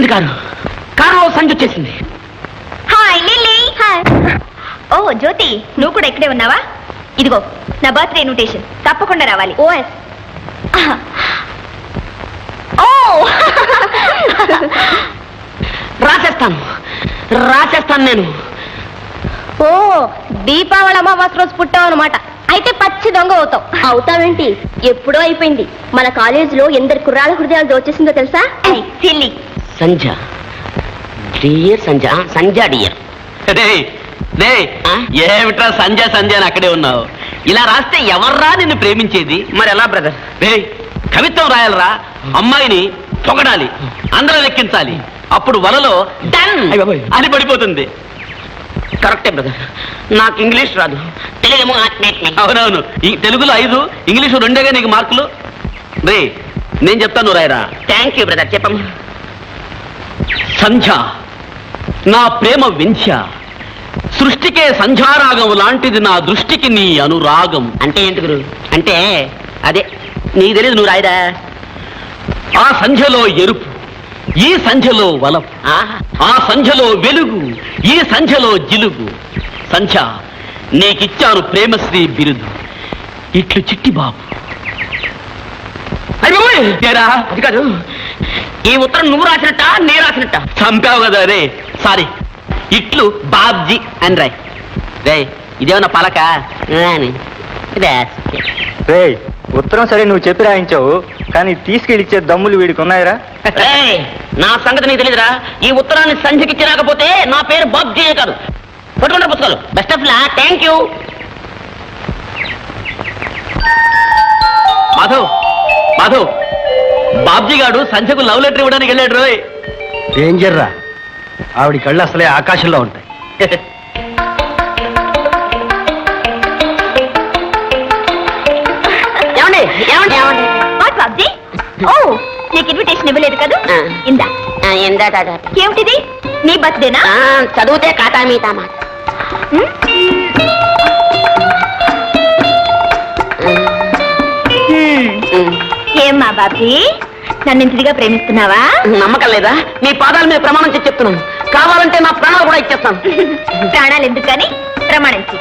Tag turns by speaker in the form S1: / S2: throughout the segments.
S1: వచ్చింది కారు. కారులో సంజు వచ్చేసింది.
S2: Hi lily. హాయ్. ఓ జ్యోతి, నువ్వు కూడా ఇక్కడే ఉన్నావా? ఇదిగో నా బర్త్డే ఇన్విటేషన్, తప్పకుండా రావాలి. ఓఎస్. ఓ
S1: రాసేస్తాను నేను.
S2: ఓ దీపావళి అమావాస్య రోజు పుట్టావు అనమాట. అయితే పచ్చి దొంగ అవుతావు. అవుతావేంటి? ఎప్పుడో అయిపోయింది. మన కాలేజీలో ఎందరు కుర్రాళ్ళ హృదయాలు దోచేసిందో తెలుసా? సిల్లీ.
S1: సంజ డియర్, సంజ డియర్.
S3: ఏమిట్రా సంజయ్ అని అక్కడే ఉన్నావు? ఇలా రాస్తే ఎవర్రా నిన్ను ప్రేమించేది?
S1: మరి ఎలా బ్రదర్?
S3: కవిత్వం రాయాలరా, అమ్మాయిని పొగడాలి, అందరూ లెక్కించాలి, అప్పుడు వలలో డన్ అని పడిపోతుంది.
S1: కరెక్టే బ్రదర్, నాకు ఇంగ్లీష్ రాదు, తెలుగేమో.
S3: అవునవును, ఈ తెలుగులో 5, ఇంగ్లీషు 2 నీకు మార్కులు. రే నేను చెప్తాను రాయరా.
S1: థ్యాంక్ యూ బ్రదర్, చెప్పమ్మా.
S3: సంధ్య నా ప్రేమ వింధ్య, సృష్టికే సంధ్యారాగం లాంటిది నా దృష్టికి నీ అనురాగం.
S1: అంటే ఏంటి గురు? అంటే అదే నీకు తెలియదు, నువ్వు రాయరా.
S3: ఆ సంధ్యలో ఎరుపు, ఈ సంధ్యలో వలపు, ఆ సంధ్యలో వెలుగు, ఈ సంధ్యలో జిలుగు. సంధ్య నీకిచ్చాను ప్రేమశ్రీ బిరుదు, ఇట్లు చిట్టి బాబు.
S1: అది కాదు, ఈ ఉత్తరం నువ్వు రాసినట్ట నేను రాసినట్ట?
S3: చంపావు కదా రే. సారీ, ఇట్లు బాబ్జీ అని రాయ్. రే ఇదేమన్నా పలక?
S4: ఉత్తరం సరే నువ్వు చెప్పి రాయించావు, కానీ తీసుకెళ్ళిచ్చే దమ్ములు వీడికి ఉన్నాయరా?
S1: నా సంగతి నీకు తెలియదురా. ఈ ఉత్తరాన్ని సంధ్యకిచ్చి రాకపోతే నా పేరు బాబ్జీ కాదు. పట్టుకుంటారు పుస్తకాలు. Best of law. Thank you.
S3: Madhav, Babji గారు సంధ్యకు లవ్ లెటర్ ఇవ్వడానికి వెళ్ళాడు రోయ్.
S4: డేంజర్ రా, ఆవిడ కళ్ళు అసలే ఆకాశంలో ఉంటాయి.
S2: బాబ్జీ, ఓ నీకు ఇన్విటేషన్ ఇవ్వలేదు కదా? ఇందా. ఏమిటిది? నీ బర్త్డేనా?
S1: చదివితే కాటా మీతా మాట.
S2: ఏమ్మా బాబ్జీ, నన్ను ఇంటిదిగా ప్రేమిస్తున్నావా?
S1: నమ్మకం లేదా? నీ పాదాల మీద ప్రమాణం చేసి చెప్తున్నాను. కావాలంటే నా ప్రాణాలు కూడా ఇచ్చేస్తాను.
S2: ప్రాణాలు ఎందుకని ప్రమాణించి.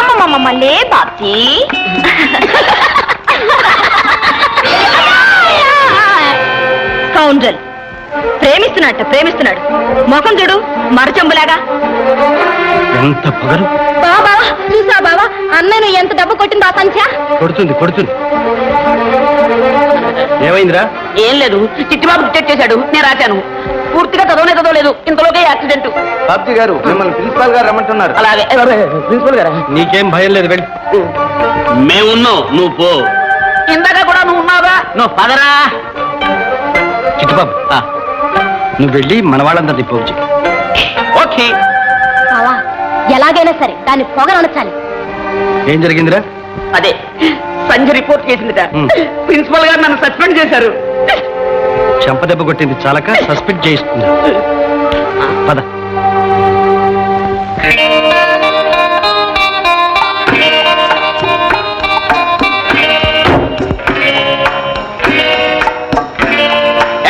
S2: అమ్మమ్మమ్మలే బాబ్జీ. కౌంజల్ ప్రేమిస్తున్నాడు. ముఖం చూడు, మరచంబులాగా.
S4: ఎంత పొగరు!
S2: బాబా చూసా బావా, అన్నయ్య ఎంత డబ్బు కొట్టిందో ఆ సంఖ్య.
S4: కొడుతుంది. ఏమైందిరా?
S1: ఏం లేదు, చిట్టిబాబు డిటెక్ట్ చేశాడు, నేను రాశాను. పూర్తిగా చదవలేదు, ఇంతలోకే యాక్సిడెంట్.
S4: బాబ్జీ గారు మిమ్మల్ని ప్రిన్సిపాల్ గారు రమ్మంటున్నారు.
S1: అలాగే. ప్రిన్సిపల్ గారా?
S4: నీకేం భయం లేదు, వెళ్ళి.
S3: మేమున్నావు, నువ్వు పో.
S1: ఇందాక కూడా నువ్వు ఉన్నావా?
S3: నువ్వు పదరా.
S4: చిట్టుబాబు, నువ్వు వెళ్ళి మన వాళ్ళందరినీ పోవచ్చు.
S3: ఓకే.
S2: బావా, ఎలాగైనా సరే దాన్ని పొగరనొచ్చాలి.
S4: ఏం జరిగిందిరా?
S1: అదే సంజయ్ రిపోర్ట్ చేసిందిట. ప్రిన్సిపల్ గారు నన్ను సస్పెండ్ చేశారు.
S4: చెంపదెబ్బ కొట్టింది చాలక సస్పెండ్ చేయిస్తుంది. పద.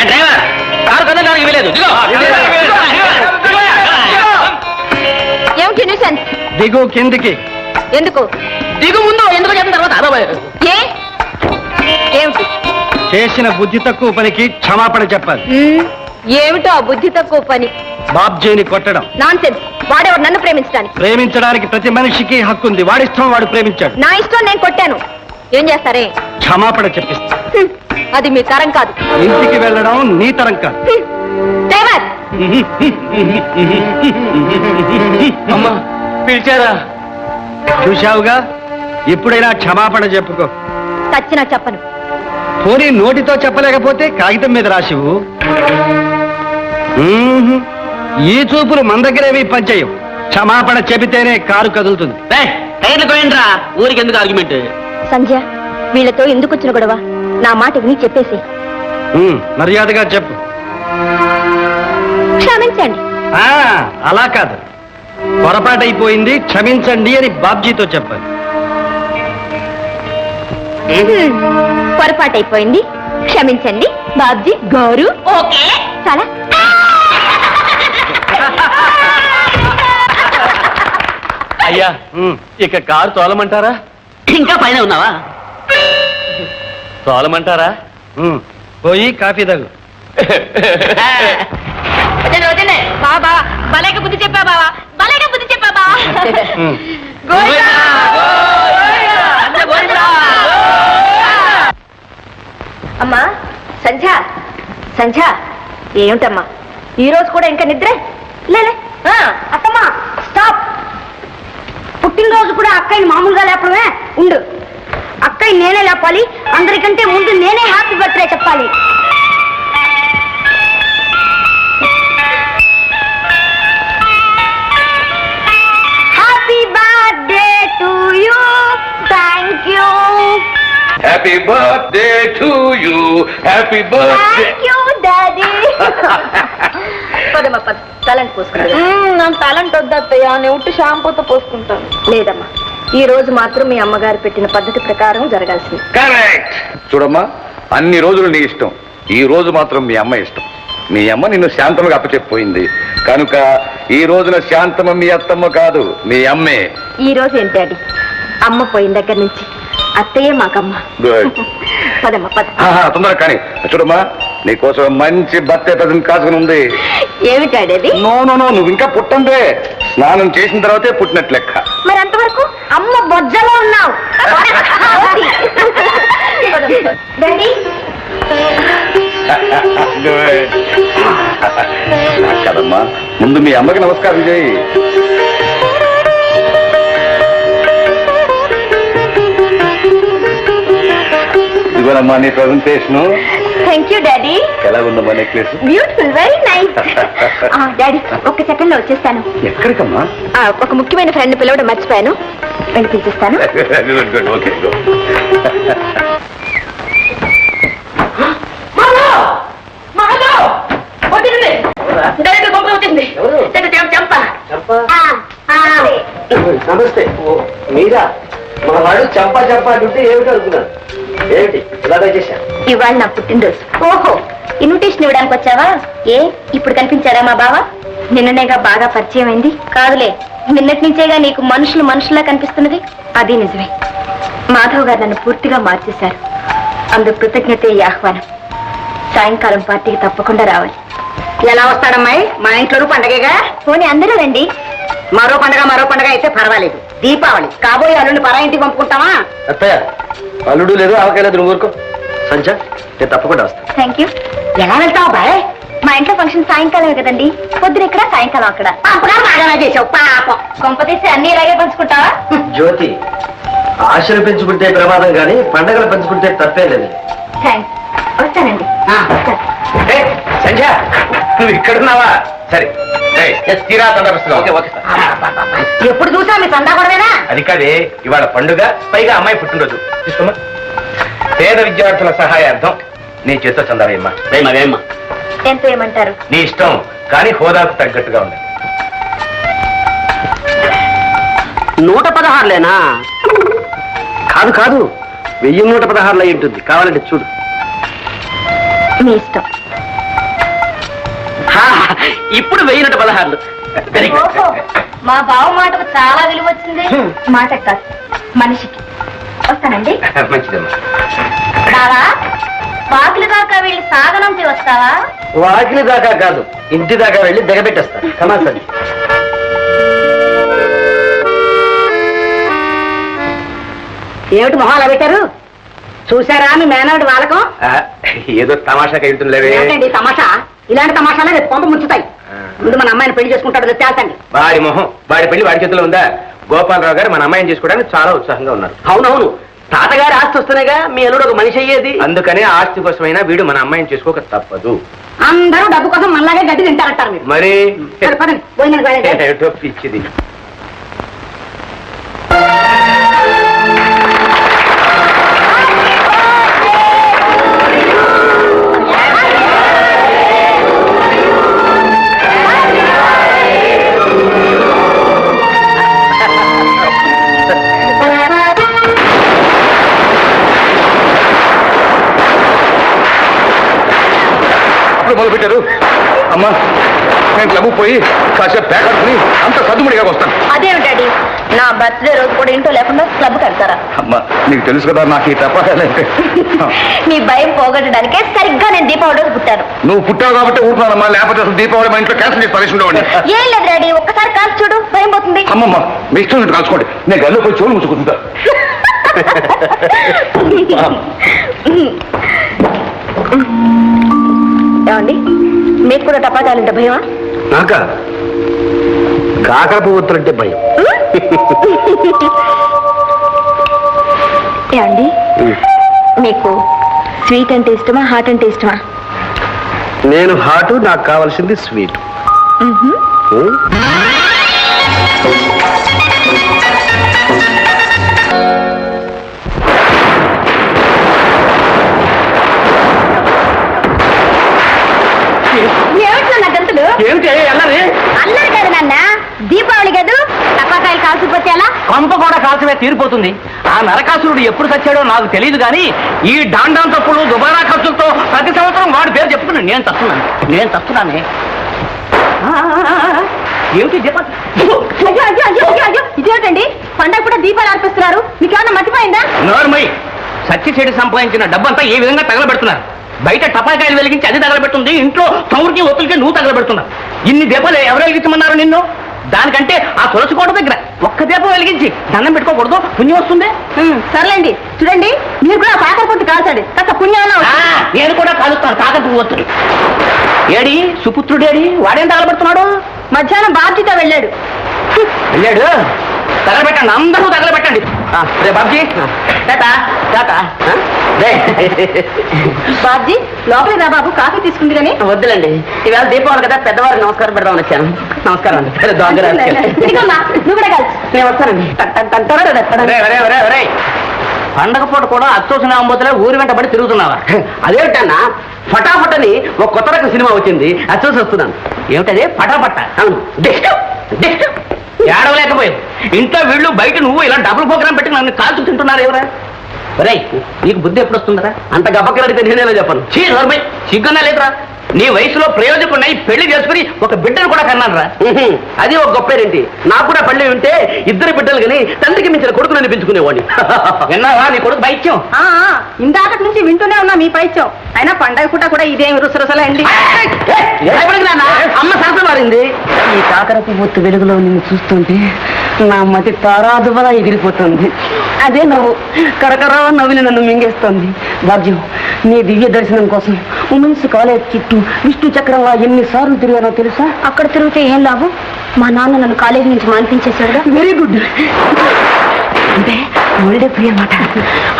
S3: డ్రైవర్, కారు కదలడానికి వీలేదు.
S2: ఏమిటి న్యూసెన్స్?
S4: దిగు కిందికి.
S2: ఎందుకు?
S1: దిగు ముందు, ఎందుకు చెప్పిన తర్వాత
S2: ఏ ఏమిటి?
S4: చేసిన బుద్ధి తక్కువ పనికి క్షమాపణ చెప్పాలి.
S2: ఏమిటో ఆ బుద్ధి తక్కువ పని?
S4: బాబ్జీని కొట్టడం.
S2: నాన్సెన్స్. వాడేవాడు నన్ను ప్రేమించడానికి.
S4: ప్రేమించడానికి ప్రతి మనిషికి హక్కు ఉంది. వాడిష్టం వాడు ప్రేమించాడు.
S2: నా ఇష్టం నేను కొట్టాను. ఏం చేస్తారే?
S4: క్షమాపణ చెప్పిస్తా.
S2: అది మీ తరం కాదు.
S4: ఇంటికి వెళ్ళడం నీ తరం కాదు.
S2: డ్రైవర్,
S4: అమ్మా పిలిచారా? చూశావుగా, ఇప్పుడైనా క్షమాపణ చెప్పుకో.
S2: చచ్చినా చెప్పను.
S4: పోనీ నోటితో చెప్పలేకపోతే కాగితం మీద రాసివు. ఈ చూపులు మన దగ్గరేవి పనిచేయవు. క్షమాపణ చెబితేనే కారు కదులుతుంది.
S1: టైర్లు పోయిండ్రా, ఊరికి ఎందుకు ఆర్గ్యుమెంట్?
S2: సంధ్య, వీళ్ళతో ఎందుకు వచ్చిన గొడవ? నా మాట విని చెప్పేసి.
S4: మర్యాదగా చెప్పు.
S2: క్షమించండి.
S4: అలా కాదు, పొరపాటైపోయింది, క్షమించండి అని బాబ్జీతో చెప్పాలి.
S2: పొరపాటైపోయింది, క్షమించండి బాబ్జీ గారు.
S1: ఓకే.
S2: చాలా
S3: అయ్యా ఇక కారు తోలమంటారా?
S1: ఇంకా పైన ఉన్నావా?
S3: తోలమంటారా?
S4: పోయి కాఫీ తాగు.
S2: బాబా భలేగా బుద్ధి చెప్పా బావా, భలేగా బుద్ధి చెప్పా బావా. అమ్మా సంధ్య, సంధ్య ఏమిటమ్మా ఈ రోజు కూడా ఇంకా నిద్రే? లేలే. అత్తమ్మా స్టాప్. పుట్టినరోజు కూడా అక్కయ్యని మామూలుగా లేపడమే. ఉండు, అక్కయ్య నేనే లేపాలి, అందరికంటే ముందు నేనే హ్యాపీ బర్త్డే చెప్పాలి. Happy birthday to you. Thank you.
S5: Happy birthday to you. Happy birthday.
S2: Thank you daddy. పదమ్మా పద, తలంటి పోసుకుంటా. నాకు తలంటి వద్దయ్యా, నేను ఉట్టి షాంపూతో పోసుకుంటాను. లేదమ్మా, ఈ రోజు మాత్రం మీ అమ్మగారు పెట్టిన పద్ధతి ప్రకారం జరగాల్సింది.
S5: కరెక్ట్. చూడమ్మా, అన్ని రోజులు నీ ఇష్టం, ఈ రోజు మాత్రం మీ అమ్మ ఇష్టం. మీ అమ్మ నిన్ను శాంతమ్మగా అప్పచెప్పిపోయింది కనుక ఈ రోజున శాంతమ్మ మీ అత్తమ్మ కాదు, మీ అమ్మే.
S2: ఈ రోజు ఏంటి డాడీ, అమ్మ పోయిన దగ్గర నుంచి అత్తయ్యే మాకమ్మ.
S5: గుడ్.
S2: పదమ్మా పద.
S5: తొందరగా కానీ. చూడమ్మా, నీకోసం మంచి బర్త్డే ప్రజెంట్ కాసుకుని ఉంది.
S2: ఏమి డాడీ అది?
S5: నో నో నో, నువ్వు ఇంకా పుట్టందే. స్నానం చేసిన తర్వాతే పుట్టినట్లు లెక్క.
S2: మరి అంతవరకు అమ్మ బొజ్జలో ఉన్నావు. డాడీ
S5: కదమ్మా, ముందు మీ అమ్మకి నమస్కారం చేయి. ఇదిగోనమ్మా నీ ప్రజెంటేషన్.
S2: Thank you daddy.
S5: ఎలా ఉందమ్మా necklace?
S2: Beautiful, very nice. Daddy ఒక్క సెకండ్ లో వచ్చేస్తాను.
S5: ఎక్కడికమ్మా?
S2: ఒక ముఖ్యమైన ఫ్రెండ్ పిలవడం మర్చిపోయాను, వెళ్ళి పిలిపిస్తాను.
S5: Good good, okay.
S4: నమస్తే. మీరా? మా వాడు చంపా చంపా అంటుంటే ఏమిటి అనుకున్నాను. ఏమిటి ఇలాగా చేశా?
S2: ఇవాళ నా పుట్టినరోజు. ఓహో, ఇన్విటేషన్ ఇవ్వడానికి వచ్చావా? ఏ ఇప్పుడు కనిపించారా మా బావ? నిన్ననేగా బాగా పరిచయం అయింది. కాదులే, నిన్నటి నుంచేగా నీకు మనుషులు మనుషులా కనిపిస్తున్నది. అది నిజమే. మాధవ్ గారు నన్ను పూర్తిగా మార్చేశారు. అందుకు కృతజ్ఞతే ఈ ఆహ్వానం. సాయంకాలం పార్టీకి తప్పకుండా రావాలి.
S1: ఎలా వస్తాడమ్మాయి? మా ఇంట్లో పండగగా.
S2: పోనీ అందరూ రండి.
S1: మరో పండగ అయితే పర్వాలేదు. దీపావళి కాబోయే అల్లుని పరా ఇంటికి పంపుకుంటావా?
S4: అత్తయ్య, అల్లుడు లేదు, ఆవకాయ లేదు, నువ్వు ఊరుకో. సంచ, నేను తప్పకుండా వస్తాను.
S2: Thank you.
S1: ఎలా వెళ్తావు బాయ్?
S2: మా ఇంట్లో ఫంక్షన్ సాయంకాలమే కదండి. పొద్దున ఇక్కడ, సాయంకాలం అక్కడ.
S1: బాగా చేసావు పాపం.
S2: కొంపతీసి అన్ని ఇలాగే పంచుకుంటావా?
S4: జ్యోతి, ఆశలు పెంచుకుంటే ప్రమాదం కానీ పండగలు పెంచుకుంటే తప్పే లేదు.
S2: థ్యాంక్స్. వస్తానండి.
S5: సంధ్య, నువ్వు ఇక్కడున్నావా? సరే తీరా తొందరగా.
S1: ఎప్పుడు చూసా మీ సందా గొడవేనా?
S5: అది కాదే, ఇవాళ పండుగ, పైగా అమ్మాయి పుట్టినరోజు. తీసుకోమా. పేద విద్యార్థుల సహాయార్థం నీ చేత్తో చందాలేమ్మా.
S3: వేమ్మా
S2: ఎంత ఏమంటారు?
S5: నీ ఇష్టం, కానీ హోదాకు తగ్గట్టుగా ఉంది.
S3: 116లేనా?
S4: కాదు కాదు, 1116 అయి ఉంటుంది. కావాలంటే చూడు.
S2: మీ ఇష్టం.
S3: ఇప్పుడు 1116.
S2: ఓహో, మా బావ మాటకు చాలా విలువ వచ్చింది. మాట కాదు, మనిషికి. వస్తానండి.
S5: మంచిదమ్మా.
S2: బావా, వాకిలి దాకా వెళ్ళి సాగనంపి వస్తావా?
S4: వాకిలి దాకా కాదు, ఇంటి దాకా వెళ్ళి దిగబెట్టేస్తాను. కమాసండి.
S1: ఏమిటి మొహాలు పెట్టారు? చూసారా మీ మేనవుడి వాళ్ళకం?
S5: ఏదో తమాషాగా వెళ్తుందిలేవే.
S1: ఏమిటండి తమాషా? ఇలాంటి తమాషాలే రేపు కొంప ముంచుతాయి. ముందు మన అమ్మాయిని పెళ్లి చేసుకుంటాడు తేల్చండి.
S5: వాడి మొహం, వాడి పెళ్లి వాడి చేతిలో ఉందా? గోపాలరావు గారు మన అమ్మాయిని చేసుకోవడానికి చాలా ఉత్సాహంగా ఉన్నారు.
S3: అవునవును, తాతగారి ఆస్తి వస్తేనేగా మీ అల్లుడు ఒక మనిషి అయ్యేది.
S5: అందుకనే ఆస్తి కోసమైనా వీడు మన అమ్మాయిని చేసుకోక తప్పదు.
S1: అందరూ డబ్బు కోసం మనలాగే గడ్డి తింటారంటారు మీరు.
S5: మరి
S1: సరే, పదండి, భోజనానికి వెళ్ళండి.
S5: ఏటో పిచ్చిది. అప్పుడు మొదలు పెట్టారు. అమ్మా నేను క్లబ్ పోయి కాసేపు ప్యాకర్స్ని అంత సద్దుముడిగా వస్తాను.
S2: అదేమి డాడీ, నా బర్త్డే రోజు కూడా ఇంట్లో లేకుండా క్లబ్ కడతారా?
S5: అమ్మా నీకు తెలుసు కదా నాకు ఈ తప్పదంటే.
S2: మీ భయం పోగొట్టడానికే సరిగ్గా నేను దీపావళి రోజు పుట్టాను.
S5: నువ్వు పుట్టావు కాబట్టి ఊరుకున్నానమ్మా, లేకపోతే అసలు దీపావళి మా ఇంట్లో క్యాన్సిల్ చేసి పరేసి ఉండేవాడిని.
S2: ఏం లేదు డాడీ, ఒక్కసారి కాల్చి చూడు, భయం పోతుంది.
S5: అమ్మమ్మ మీ ఇష్టం నుంచి కాల్చుకోండి, నేను గల్లో పోయి చెవులు ముచ్చుకుంటా.
S2: ఏమండి, మీకు కూడా టపాకాయలంటే భయమా?
S4: నాక కాకరపు ఒత్తులంటే భయం.
S2: ఏమండి, మీకు స్వీట్ అంటే ఇష్టమా, హాట్ అంటే ఇష్టమా?
S4: నేను హాటు, నాకు కావాల్సింది స్వీట్.
S2: ఏమిటో నా గంతులు?
S3: ఏమిటి అల్లరి?
S2: అల్లరి కాదు నాన్న, దీపావళి కాదు, టపాకాయలు కాల్చిపోతే ఎలా?
S3: కొంప కూడా కాల్చమే తీరిపోతుంది. ఆ నరకాసురుడు ఎప్పుడు చచ్చాడో నాకు తెలియదు కానీ ఈ డాండాం తప్పులు దుబారా ఖర్చులతో ప్రతి సంవత్సరం వాడి పేరు చెప్పుకున్నాను. నేను తప్పున్నానే. ఏమిటి దీపం?
S2: అయ్యో అయ్యో అయ్యో అయ్యో అయ్యో, ఇదేమిటండి పండగ కూడా దీపాలు అర్పిస్తున్నారు? మీకేమన్నా మర్చిపోయిందా?
S3: నోర్మై, సచ్చి చెడు సంపాదించిన డబ్బంతా ఏ విధంగా తగలబెడుతున్నారు? బయట టపాకాయలు వెలిగించి అది తగలబెట్టుంది, ఇంట్లో చౌరికి ఒత్తులకి నువ్వు తగలబెడుతున్నావు. ఇన్ని దీపాలు ఎవరు వెలిగించమన్నారు నిన్ను? దానికంటే ఆ తులసి కోట దగ్గర ఒక్క దీపం వెలిగించి దండం పెట్టుకోకూడదు? పుణ్యం వస్తుంది.
S2: సర్లేండి, చూడండి మీరు కూడా కాకర పొట్టు కాల్చండి, కాస్త పుణ్యం.
S3: నేను కూడా కాలుస్తాను కాకర ఒత్తులు. ఏడి సుపుత్రుడేడి? వాడేం తగలబెడుతున్నాడు?
S2: మధ్యాహ్నం బాధ్యత వెళ్ళాడు.
S3: వెళ్ళాడు? తగలబెట్టండి, అందరూ తగలబెట్టండి. రే బాబ్జీ, టాటా టాటా.
S2: బాబ్జీ లోపలికి రా బాబు, కాఫీ తీసుకుంది కానీ.
S1: వద్దులండి, ఇవాళ దీపావళి కదా, పెద్దవారికి నమస్కారం పెడదామని వచ్చాను. నమస్కారం అండి.
S2: ఇదిగోమ్మా, నువ్వు కూడా కాల్చు.
S1: నేను వస్తానండి.
S3: పండగ పూట కూడా అచ్చోసిన అంబోతులే ఊరి వెంటబడి తిరుగుతున్నావా?
S1: అదేమిటన్నా, ఫటాఫట్ అని ఒక కొత్త రకం సినిమా వచ్చింది, అది చూసి వస్తున్నాను.
S3: ఏమిటది? పటాపట్ట.
S1: అవును,
S3: ఏడవలేకపోయావు. ఇంట్లో వీళ్ళు బయట నువ్వు ఇలా డబుల్ ప్రోగ్రామ్ పెట్టి నన్ను కాల్చు తింటున్నారు ఎవరా? ఒరేయ్, నీకు బుద్ధి ఎప్పుడు వస్తుందరా?
S1: అంత గబ్బకడితే నేనేలా చెప్పను.
S3: సిగ్గున్నా లేదురా? నీ వయసులో ప్రయోజకున్నాయి పెళ్లి చేసుకుని ఒక బిడ్డను కూడా కన్నాను రా.
S1: అది ఒక గొప్పేరేంటి, నాకు కూడా పళ్ళి ఉంటే ఇద్దరు బిడ్డలు కానీ తండ్రికి మించిన కొడుకుని అనిపించుకునేవాడిని.
S3: విన్నావా నీ కొడుకు బైక్యం?
S2: ఇందాక నుంచి వింటూనే ఉన్నా మీ పైత్యం. అయినా పండగ పూట కూడా ఇదేమి రుసరుసలండి.
S1: అమ్మ సరస మారింది.
S3: ఈ కాకరపు బొత్తు వెలుగులో నిన్ను చూస్తుంటే నా మతి తారాదువలా ఎగిరిపోతుంది. అదే నవ్వు కరకరా నవ్వుని నన్ను మింగేస్తోంది. భాగ్యం, నీ దివ్య దర్శనం కోసం ఉమెన్స్ కాలేజ్ చుట్టూ విష్ణు చక్రంలా ఎన్నిసార్లు తిరిగానో తెలుసా?
S2: అక్కడ తిరిగితే ఏం లాభం? మా నాన్న నన్ను కాలేజీ నుంచి మాన్పించేశాడుగా.
S3: Very good. అంటే ఒళ్ళే ప్రియ మాట.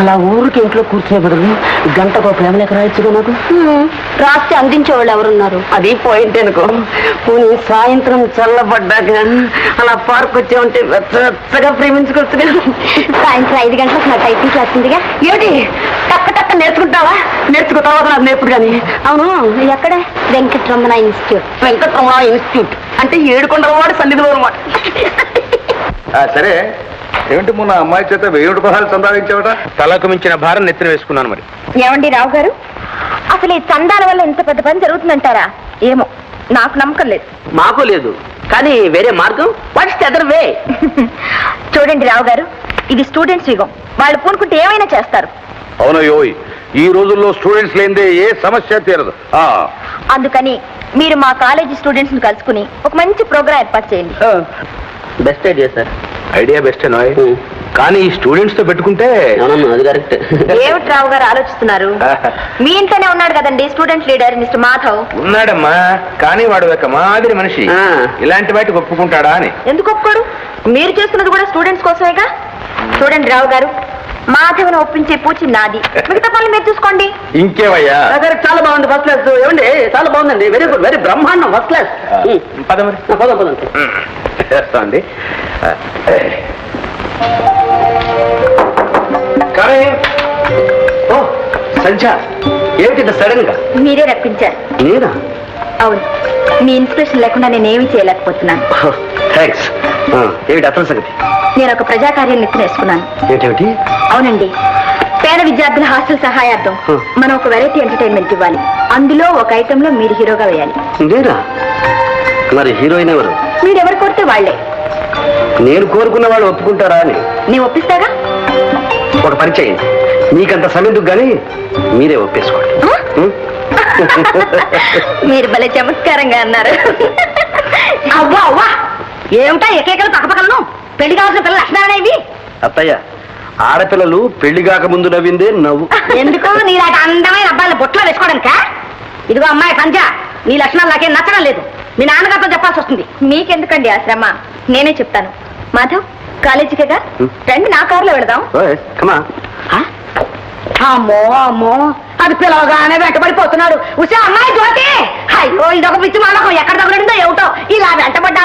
S3: అలా ఊరికి ఇంట్లో కూర్చునే బదులు గంటకు ప్రేమలేక రాయొచ్చుగా నాకు.
S2: రాస్తే అందించేవాళ్ళు ఎవరున్నారు?
S3: అది పాయింట్ అనుకో. పోనీ సాయంత్రం చల్లబడ్డాక అలా పార్క్ వచ్చామంటే వెచ్చగా ప్రేమించుకోవచ్చుగా.
S2: సాయంత్రం 5 గంటలకు నా టైపింగ్ క్లాస్ ఉందిగా.
S3: ఏమిటి టక్క టక్క నేర్చుకుంటావా? నేర్చుకుంటావా? నాకు నేర్పుడు కానీ.
S2: అవును, ఎక్కడ? వెంకటరమణ ఇన్స్టిట్యూట్.
S3: వెంకటరమణ ఇన్స్టిట్యూట్ అంటే ఏడుకొండలవాడి సన్నిధిలో అనమాట.
S5: సరే, ఏమిటి మొన్న అమ్మాయి చేత 1000 రూపాయలు సంపాదించావట?
S4: తలకు మించిన భారం నెత్తిన వేసుకున్నాను. మరి
S2: ఏమండి రావు గారు, అసలు ఈ చందాల వల్ల ఇంత పెద్ద పని జరుగుతుందంటారా? ఏమో, నాకు నమ్మకం లేదు.
S1: మాకు లేదు, కానీ వేరే మార్గం. What's the other way?
S2: చూడండి రావు గారు, ఇది స్టూడెంట్స్ యుగం. వాళ్ళు పూనుకుంటే ఏమైనా చేస్తారు.
S5: అవునయ్యోయ్, ఈ రోజుల్లో స్టూడెంట్స్ లేనిదే ఏ సమస్య తీరదు.
S2: అందుకని మీరు మా కాలేజీ స్టూడెంట్స్ ని కలుసుకుని ఒక మంచి ప్రోగ్రాం ఏర్పాటు చేయండి.
S1: Best idea sir.
S4: Idea best నాయ్, కానీ ఈ స్టూడెంట్స్ తో పెట్టుకుంటే.
S1: అవునమ్మా, అది కరెక్ట్.
S2: ఏమిటి రావు గారు ఆలోచిస్తున్నారు? మీ ఇంట్లోనే ఉన్నాడు కదండి స్టూడెంట్ లీడర్ మిస్టర్ మాధవ్.
S4: ఉన్నాడమ్మా, కానీ వాడు ఒక మాదిరి మనిషి. ఇలాంటి వాటికి ఒప్పుకుంటాడా అని.
S2: ఎందుకు ఒప్పుకోడు? మీరు చేస్తున్నది కూడా స్టూడెంట్స్ కోసమేగా. చూడండి రావు గారు, మాధవ్ను ఒప్పించే పూచి నాది, మిగతా పనులు మీరు చూసుకోండి.
S4: ఇంకేవయ్యా?
S1: చాలా బాగుంది, ఫస్ట్ క్లాస్. ఏమండి, చాలా బాగుందండి. వెరీ గుడ్, వెరీ బ్రహ్మాండం, ఫస్ట్ క్లాస్.
S4: పద మరి.
S1: పదండి.
S4: చేస్తా అండి. కానీ ఓ సంధ్య, ఏమిటి సడన్ గా?
S2: మీరే రప్పించారు.
S1: నేనా?
S2: అవును, మీ ఇన్స్పిరేషన్ లేకుండా నేనేమీ చేయలేకపోతున్నాను.
S4: థ్యాంక్స్. ఏమిటి అసలు సంగతి?
S2: నేను ఒక ప్రజాకార్యం నెత్తినేసుకున్నాను.
S4: ఏమిటి?
S2: అవునండి, పేద విద్యార్థుల హాస్టల్ సహాయార్థం మనం ఒక వెరైటీ ఎంటర్టైన్మెంట్ ఇవ్వాలి. అందులో ఒక ఐటెంలో మీరు హీరోగా వేయాలి.
S4: నేనా? మరి హీరోయిన్ ఎవరు?
S2: మీరెవరు కోరితే వాళ్లే.
S4: నేను కోరుకున్న వాళ్ళు ఒప్పుకుంటారా అని.
S2: నీ ఒప్పిస్తాగా?
S4: ఒక పని చేయండి, మీకంత సమయందుకు కానీ మీరే ఒప్పేసుకోండి.
S2: మీరు భలే చమత్కారంగా అన్నారు. అవ్వా అవ్వా, ఏమిటా ఎకేకలు పక్కపక్కలను? పెళ్లి కావాల్సిన పిల్లలు లక్షణాలనే ఇవి.
S4: అత్తయ్య, ఆడపిల్లలు పెళ్లి కాక ముందు నవ్విందే నవ్వు.
S2: ఎందుకు నీలాంటి అందమైన అబ్బాయిల బొట్లో వేసుకోవడానిక? ఇదిగో అమ్మాయి పంజ, నీ లక్షణాలు నాకేం నచ్చడం లేదు. మీ నాన్నగారితో చెప్పాల్సి వస్తుంది. మీకెందుకండి ఆ శ్రమ? నేనే చెప్తాను. మాధవ్, కాలేజీకేగా రండి, నా కారులో వెళదాం.
S4: కమా.
S2: అమ్మో అమ్మో, అది పిలవగానే వెంటబడిపోతున్నాడు. ఉసే అమ్మాయి జ్యోతి, అయ్యో ఇదొక పిచ్చి మానకం. ఎక్కడ తగలడిందో ఏమిటో. ఇలా వెంటబడి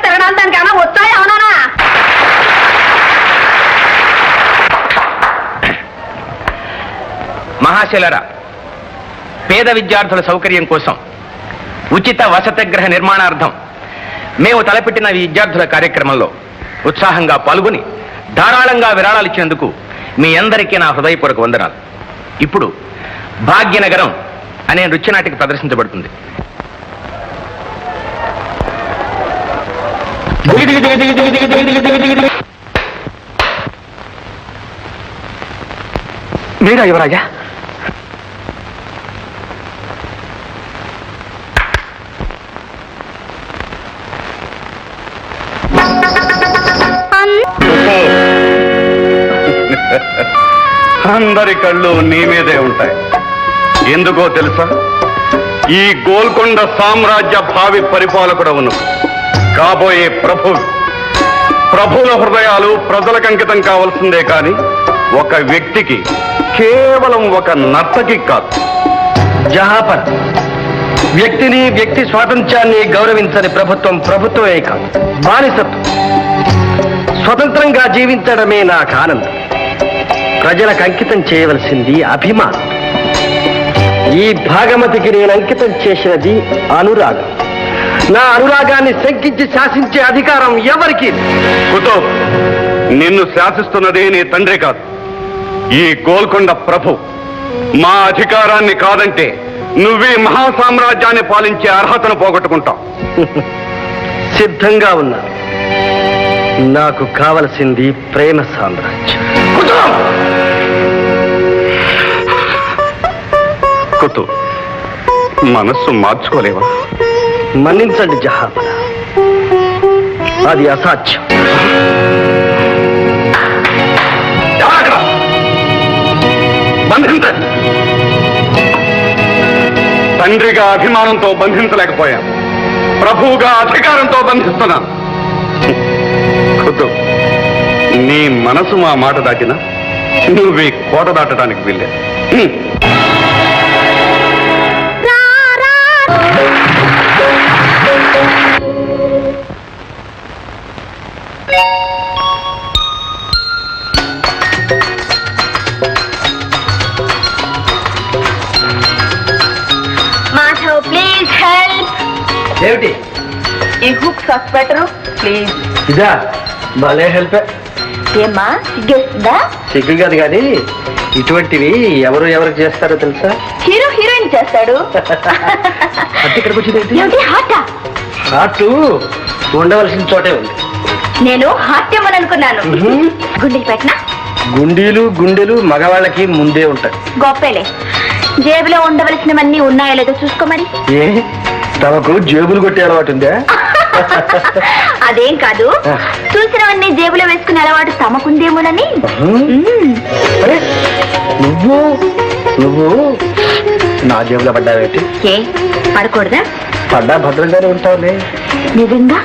S2: తిరగడానికి దానికి ఏమైనా వచ్చాయి? అవునా?
S6: మహాశైలరా, పేద విద్యార్థుల సౌకర్యం కోసం ఉచిత వసతిగృహ నిర్మాణార్థం మేము తలపెట్టిన ఈ విద్యార్థుల కార్యక్రమంలో ఉత్సాహంగా పాల్గొని ధారాళంగా విరాళాలు ఇచ్చినందుకు మీ అందరికీ నా హృదయపూర్వక వందనాలు. ఇప్పుడు భాగ్యనగరం అనే నృత్యనాటిక ప్రదర్శించబడుతుంది.
S4: మీరా యువరాజా?
S5: అందరి కళ్ళు నీ మీదే ఉంటాయి. ఎందుకో తెలుసా? ఈ గోల్కొండ సామ్రాజ్య భావి పరిపాలకుడవును కాబోయే ప్రభువుల హృదయాలు ప్రజలకు అంకితం కావాల్సిందే కాని ఒక వ్యక్తికి, కేవలం ఒక నర్తకి కాదు.
S4: జహాపర్, వ్యక్తిని, వ్యక్తి స్వాతంత్ర్యాన్ని గౌరవించని ప్రభుత్వమే కాదు, బానిసత్వం. స్వతంత్రంగా జీవించడమే నాకు ఆనందం. ప్రజలకు అంకితం చేయవలసింది అభిమానం. ఈ భాగమతికి నేను అంకితం చేసినది అనురాగం. నా అనురాగాన్ని శంకించి శాసించే అధికారం ఎవరికి?
S5: కుతుబ్, నిన్ను శాసిస్తున్నది నీ తండ్రి కాదు, ఈ గోల్కొండ ప్రభు. మా అధికారాన్ని కాదంటే నువ్వే మహాసామ్రాజ్యాన్ని పాలించే అర్హతను పోగొట్టుకుంటావు.
S4: సిద్ధంగా ఉన్నా. నాకు కావలసింది ప్రేమ సామ్రాజ్యం.
S5: కుతుబ్, మనస్సు మార్చుకోలేవా?
S4: మన్నించండి జహాపన, అది అసాధ్యం.
S5: బంధించండి. తండ్రిగా అభిమానంతో బంధించలేకపోయాను, ప్రభువుగా అధికారంతో బంధిస్తున్నాను. కుతుబ్, నీ మనసు మా మాట దాటినా నువ్వు కోట దాటడానికి వెళ్ళే.
S2: Madhav, please help.
S4: ఏమిటి?
S2: ఈ హుక్ స్వెటర్ ప్లీజ్.
S4: ఇదా? భలే హెల్ప్.
S2: ఏమ్మా, సిగ్గేస్తుందా?
S4: సిగ్గు కాదు కానీ ఇటువంటివి ఎవరికి చేస్తారో తెలుసా?
S2: హీరో హీరోయిన్ చేస్తాడు.
S4: అంటే ఇక్కడికి వచ్చింది
S2: ఏమిటి? హార్టా?
S4: హార్ట్ ఉండవలసిన చోటే ఉంది.
S2: నేను హార్ట్ ఇవ్వను అనుకున్నాను. గుండెలు పెట్టినా?
S4: గుండెలు మగవాళ్ళకి ముందే ఉంటాయి.
S2: గొప్పలే. జేబులో ఉండవలసినవన్నీ ఉన్నాయో లేదో చూసుకో మరి.
S4: ఏ, తమకు జేబులు కొట్టే అలవాటు ఉందా?
S2: అదేం కాదు, చూసినవన్నీ జేబులో వేసుకునే అలవాటు తమకుందేమోనని.
S4: అరే, నువ్వు నా జేబులో పడ్డావేంటి?
S2: ఏ, పడకూడదా?
S4: పడ్డా భద్రంగానే ఉంటావులే.
S2: నిజంగా?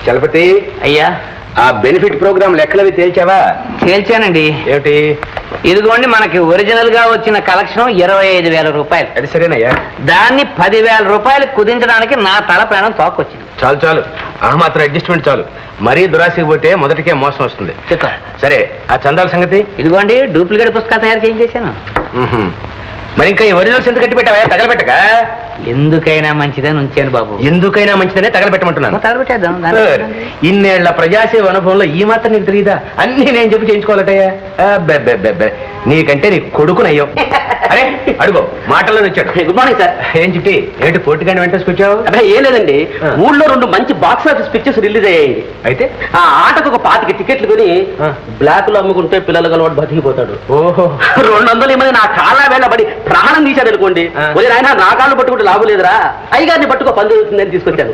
S4: చలపతి
S6: అయ్యా,
S4: ఆ బెనిఫిట్ ప్రోగ్రామ్ లెక్కలవి తేల్చావా?
S6: తేల్చానండి.
S4: ఏమిటి?
S6: ఇదిగోండి, మనకి ఒరిజినల్ గా వచ్చిన కలెక్షన్ 25,000 రూపాయలు.
S4: అది సరేనయ్యా.
S6: దాన్ని 10,000 రూపాయలు కుదించడానికి నా తల ప్రాణం తోకొచ్చింది.
S4: చాలు ఆ మాత్రం అడ్జస్ట్మెంట్ చాలు. మరీ దురాశకి పోతే మొదటికే మోసం వస్తుంది. సరే, ఆ చందాల సంగతి?
S6: ఇదిగోండి, డూప్లికేట్ పుస్తకాలు తయారు చేయించేశాను. మరి ఇంకా ఒరిజినల్స్ ఎందుకు కట్టి పెట్టావా తగలబెట్టక?
S3: ఎందుకైనా మంచిదని ఉంచాను బాబు.
S6: ఎందుకైనా మంచిదనే తగలబెట్టమంటున్నాను.
S3: తగలబెట్టేద్దాం.
S6: సార్, ఇన్నేళ్ల ప్రజాసేవ అనుభవంలో ఈ మాత్రం నీకు తెలియదా? అన్ని నేను చెప్పి చేయించుకోవాలటయ్యా. అబ్బెబ్బెబ్బెబ్బె. నీకంటే నీ కొడుకునయ్యో. అరే అడుగో మాటల్లో వచ్చాడు.
S3: Good morning sir.
S6: ఏం చిట్టి, ఏంటి పోటీగాని వెంటేసుకొచ్చావు?
S3: అదే ఏం లేదండి,
S6: ఆ.
S3: ఊళ్ళో 2 మంచి బాక్స్ ఆఫీస్ పిక్చర్స్ రిలీజ్ అయ్యాయి.
S6: అయితే
S3: ఆ ఆటకు ఒక 25 టికెట్లు కొని
S6: ఆ.
S3: బ్లాక్ లో అమ్ముకుంటే పిల్లలు గలవాడు బతికిపోతాడు.
S6: ఓహో
S3: 200 ఏమని నా కాళ్ళ వేళబడి ప్రాణం తీశాడు అనుకోండి.
S6: ఆ.
S3: పోయి ఆయన నా కాళ్ళు పట్టుకుంటే లాభం లేదురా, అయ్యగారిని పట్టుకో పని జరుగుతుందని తీసుకొచ్చాను.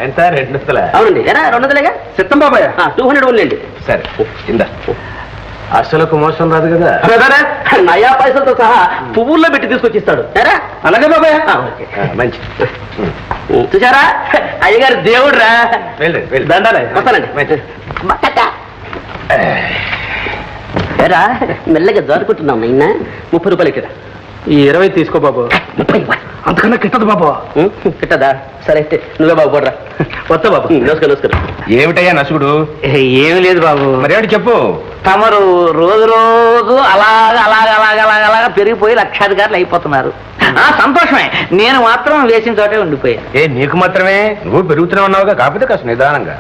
S6: ఎంత 200?
S3: అవునండి. ఏనా 200లేగా?
S6: చిత్తం బాబాయ్.
S3: 200 ఉండండి.
S6: సరే ఇందా. అసలుకు మోసం రాదు కదా?
S3: నయా పైసలతో సహా పువ్వుల్లో పెట్టి తీసుకొచ్చిస్తాడు. సరే
S6: అలాగే బాబాయ్.
S3: ఓకే.
S6: మంచి
S3: చూసారా, అయ్యగారు దేవుడు రా.
S6: వెళ్ళండి వెళ్ళి
S3: దండాలే. వస్తానండి.
S6: మంచి
S3: ఏరా మెల్లగా జారుకుంటున్నాం అయిన 30 రూపాయలు ఇక్కడ.
S6: ఈ 20 తీసుకో బాబు.
S3: 30
S6: అంతకన్నా కిట్టదు బాబు.
S3: కిట్టదా? సరే అయితే నువ్వే బాబు పోడరా. వస్తా బాబు. నమస్కారం నమస్కారం.
S6: ఏమిటయ్యా నసుగుడు?
S3: ఏమి లేదు బాబు.
S6: మరేమిటి చెప్పు.
S3: తమరు రోజు అలాగా పెరిగిపోయి లక్షాధికారులు అయిపోతున్నారు. సంతోషమే, నేను మాత్రం వేసిన చోటే ఉండిపోయా.
S6: నీకు మాత్రమే, నువ్వు పెరుగుతూనే ఉన్నావుగా, కాకపోతే కాస్త నిదానంగా.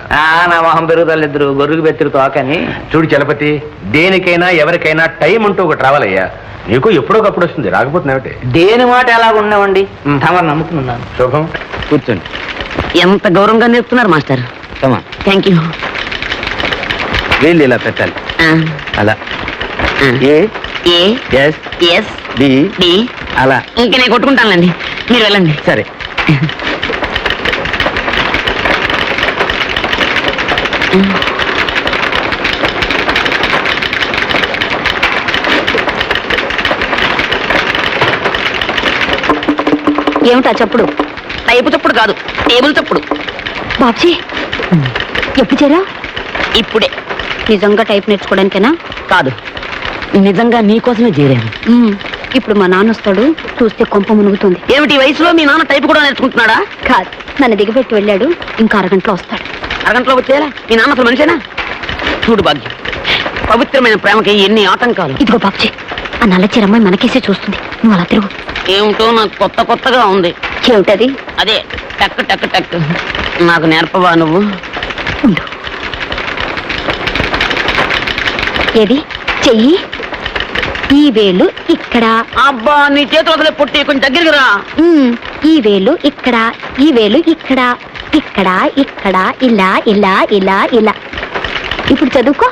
S3: నా మొహం పెరుగుదల ఇద్దరు గొర్రెకు బెత్తిరు తోకని.
S6: చూడు చలపతి, దేనికైనా ఎవరికైనా టైం అంటూ ఒకటి రావాలయ్యా. నీకు ఎప్పుడోకప్పుడు వస్తుంది, రాకపోతున్నావుటే.
S3: దేని మాట ఎలా ఉన్నామండి, తమరు నమ్ముతున్నాను.
S6: శుభం.
S3: కూర్చోండి.
S1: ఎంత గౌరవంగా నేర్పుతున్నారు మాస్టర్. Thank you.
S6: వీళ్ళు ఇలా పెట్టాలి. అలా
S1: A
S6: S
S1: S
S6: D
S1: D
S6: అలా.
S1: ఇంక నేను కొట్టుకుంటానులేండి, మీరు వెళ్ళండి.
S6: సరే.
S2: ఏమిటా చెప్పుడు?
S1: టైపు చప్పుడు కాదు, టేబుల్ చప్పుడు.
S2: బాబ్జీ ఎప్పుడు చేరా?
S1: ఇప్పుడే.
S2: నిజంగా టైప్ నేర్చుకోవడానికేనా?
S1: కాదు, నిజంగా నీకోసమే చేరాను.
S2: ఇప్పుడు మా నాన్న వస్తాడు, చూస్తే కొంప మునుగుతుంది.
S1: ఏమిటి ఈ వయసులో మీ నాన్న టైపు కూడా నేర్చుకుంటున్నాడా?
S2: కాదు, నన్ను దిగబెట్టి వెళ్ళాడు, ఇంకా అరగంటలో వస్తాడు.
S1: అరగంటలో వచ్చేలా మీ నాన్న అసలు మనిషేనా? చూడు భాగ్యం, పవిత్రమైన ప్రేమకి ఎన్ని ఆటంకాలు.
S2: ఇదిగో బాబ్జీ, ఆ నల్ల చీరమ్మాయి మనకేసే చూస్తుంది, నువ్వు అలా తిరుగు.
S1: ఏమిటో నాకు కొత్తగా ఉంది.
S2: ఏమిటది?
S1: అదే టక్ టక్ టక్. నాకు నేర్పవా నువ్వు?
S2: ఉండు. ఏది చెయ్యి? ఈ వేలు ఇక్కడ.
S1: అబ్బా, నీ చేతులు అసలే పుట్టి కొంచెం దగ్గరికి రా.
S2: ఈ వేలు ఇక్కడ, ఈ వేలు ఇక్కడ, ఇక్కడ ఇక్కడ, ఇలా ఇలా ఇలా ఇలా. ఇప్పుడు చదువుకో.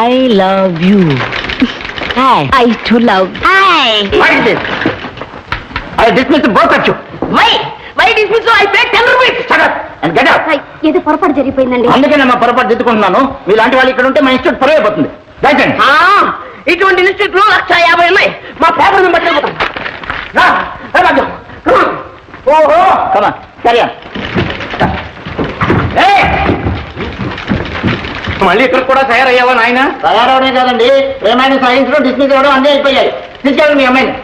S1: I love you.
S2: I to love.
S6: I dismiss both of you.
S1: Why dismiss you? I paid 10 rupees.
S6: Shut up and get out.
S2: ఏదో పొరపాటు జరిగిపోయిందండి.
S6: అందుకే నేను మా పొరపాటు దిద్దుకుంటున్నాను. మీలాంటి వాళ్ళు ఇక్కడ ఉంటే మా ఇన్స్టిట్యూట్ పరువు అయిపోతుంది. దయచేయండి.
S1: ఇటువంటి ఇన్స్టిట్యూట్ లో 150 ఉన్నాయి. మా పేపర్ బట్టి
S6: ఓహో కమా సరే. మళ్ళీ ఇక్కడ కూడా తయారయ్యావా నాయన?
S3: తయారవడే కాదండి, ప్రేమాన్ని సైన్స్ లో డిస్మిస్ అవ్వడం అన్నీ అయిపోయాయి. తీసుకెళ్ళండి మీ అమ్మాయిని.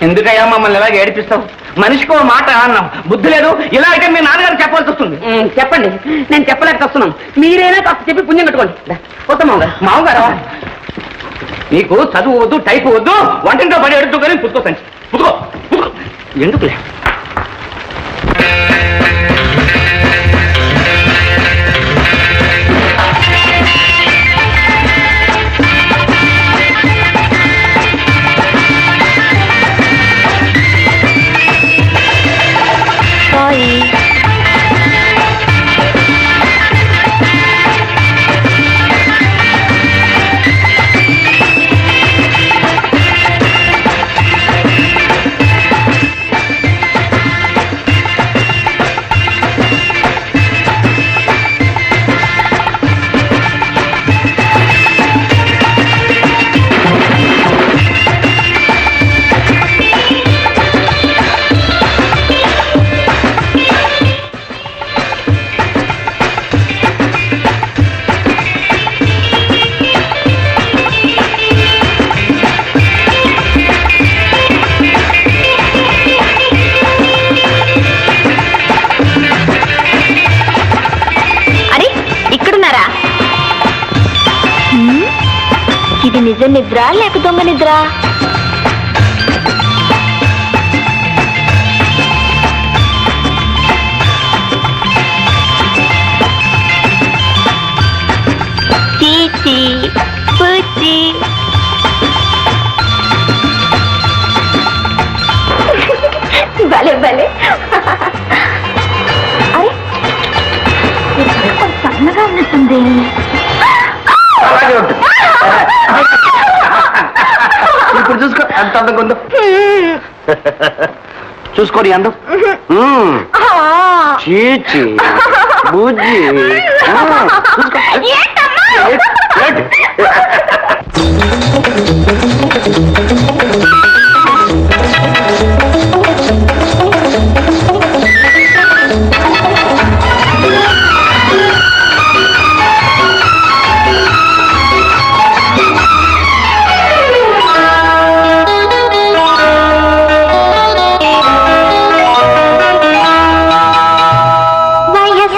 S6: ఎందుకయ్యా మమ్మల్ని ఎలాగ ఏడిపిస్తావు? మనిషికి ఓ మాట అన్నాం, బుద్ధి లేదు. ఇలా అయితే మీ నాన్నగారు చెప్పాల్సి వస్తుంది.
S1: చెప్పండి, నేను చెప్పలేక వస్తున్నాను. మీరైనా కాస్త చెప్పి పుణ్యం కట్టుకోండి.
S6: వస్తాం మామగారు. నీకు చదువు వద్దు, టైపు వద్దు, వంటింట్లో పడి ఎడుతూ కానీ పుట్టుకో సంచి పుట్టుకో. ఎందుకులే.
S2: ఇది నిజ నిద్ర లేక దొంగ నిద్ర? చీచి పూచి భలే భలే అరే సన్నగా ఉన్నట్టుంది
S4: అలాగే ఉంటుంది ఇప్పుడు చూసుకో ఎంత అందంగా ఉందో చూసుకోని అందం చీచి బుజ్జి
S2: ఏంటమ్మా